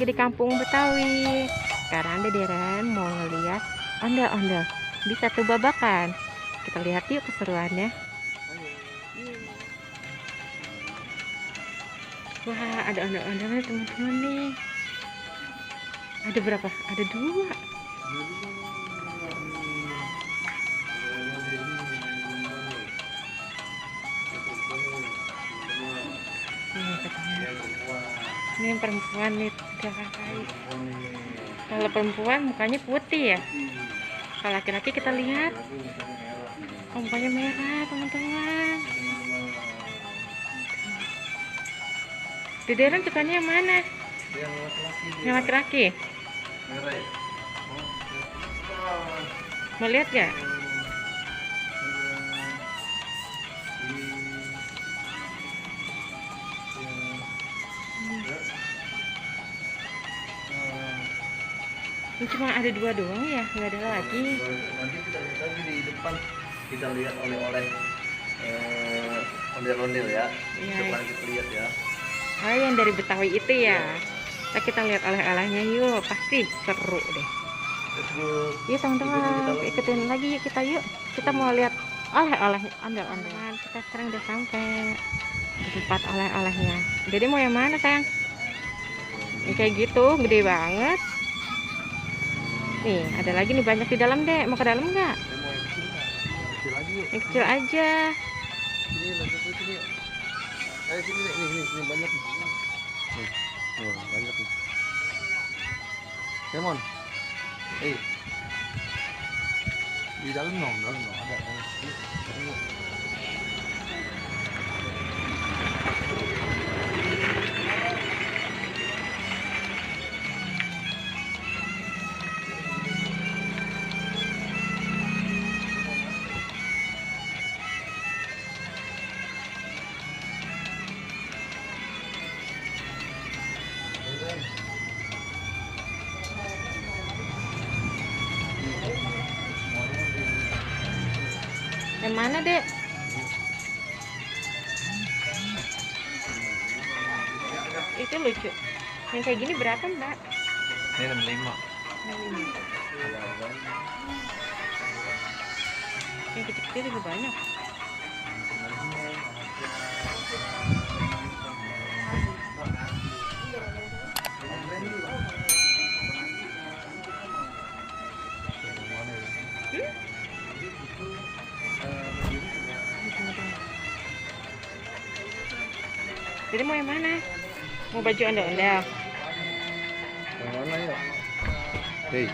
lagi di kampung Betawi. Sekarang Deren mau ngeliat ondel-ondel di satu babakan. Kita lihat yuk keseruannya. Wah, ada ondel-ondelnya teman-teman nih. Ada berapa? Ada 2. Ini yang perempuan nih, 3 kakak. Kalau perempuan mukanya putih ya. Kalau laki-laki kita lihat, mukanya merah teman-teman. Dederan sukanya yang mana? Yang laki-laki. Mau lihat gak? Ini cuma ada 2 doang ya, nggak ada lagi. Nanti kita lihat lagi di depan, kita lihat oleh-oleh ondel-ondel ya. Iya. Depan kita lihat ya. Oh, yang dari Betawi itu ya. Nah, kita lihat oleh-olehnya yuk, pasti seru deh. Yuk teman-teman, ikutin lagi yuk kita yuk. Kita mau lihat oleh-olehnya, ondel-ondel. Kita sekarang udah sampai di tempat oleh-olehnya. Jadi mau yang mana sayang? Yang kayak gitu, gede banget. Nih, ada lagi nih banyak di dalam deh. Mau ke dalam nggak? Yang kecil aja. Ini lanjut ke sini. Ayo sini ini banyak nih. Nih, banyak nih. Simon. Di dalam dong, ada. Yang mana dek? Itu lucu. Yang kayak gini berapa mbak? Ini 65. Yang kecil-kecil juga banyak. Jadi mau yang mana? Mau baju ondel-ondel? Yang mana ya? Hei.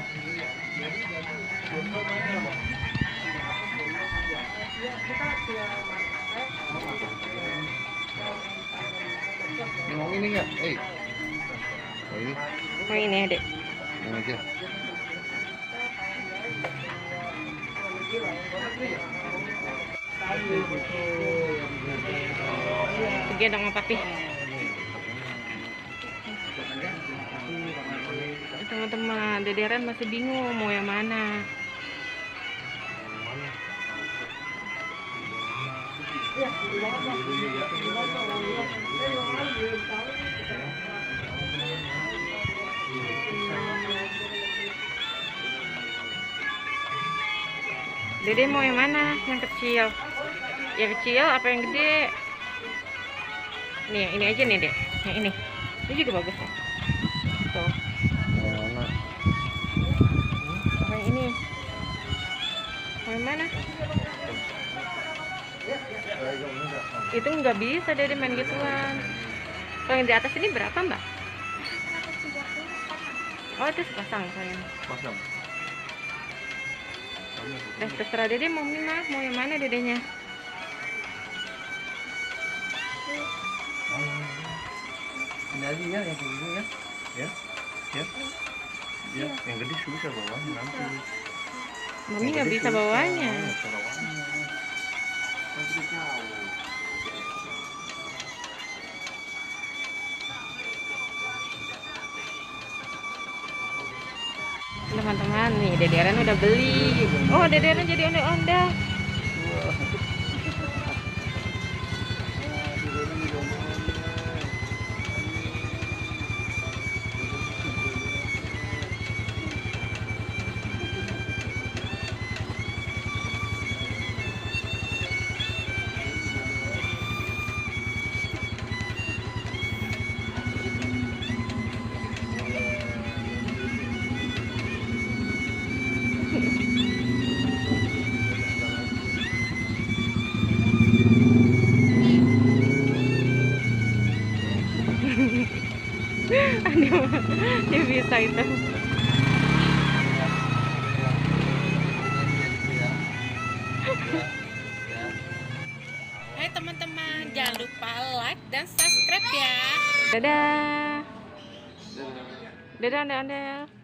Ini mau ini nggak? Oh ini. Mau ini ya dek? Yang aja. Gendong sama papi. Teman-teman, Dederan masih bingung mau yang mana. Dede mau yang mana? Yang kecil. Yang kecil apa yang gede? Nih, yang ini aja nih, Dek. Yang ini. Ini juga bagus ya. Tuh. Yang mana? Apa yang ini? Mau yang mana? Itu nggak bisa Dede main gituan. Kalau yang di atas ini berapa, Mbak? Oh, itu sepasang sayang. Pasang. Terserah Dede mau mana? Mau yang mana Dedenya? Ini aja ya, yang begini ya. Ya. Yang gede susah bawahnya nanti. Mami nggak bisa bawanya. Teman-teman nih, Dederan udah beli. Oh, Dederan jadi ondel-ondel. Dia bisa itu. Hai teman-teman, jangan lupa like dan subscribe ya. Dadah. Dadah, dadah, dadah.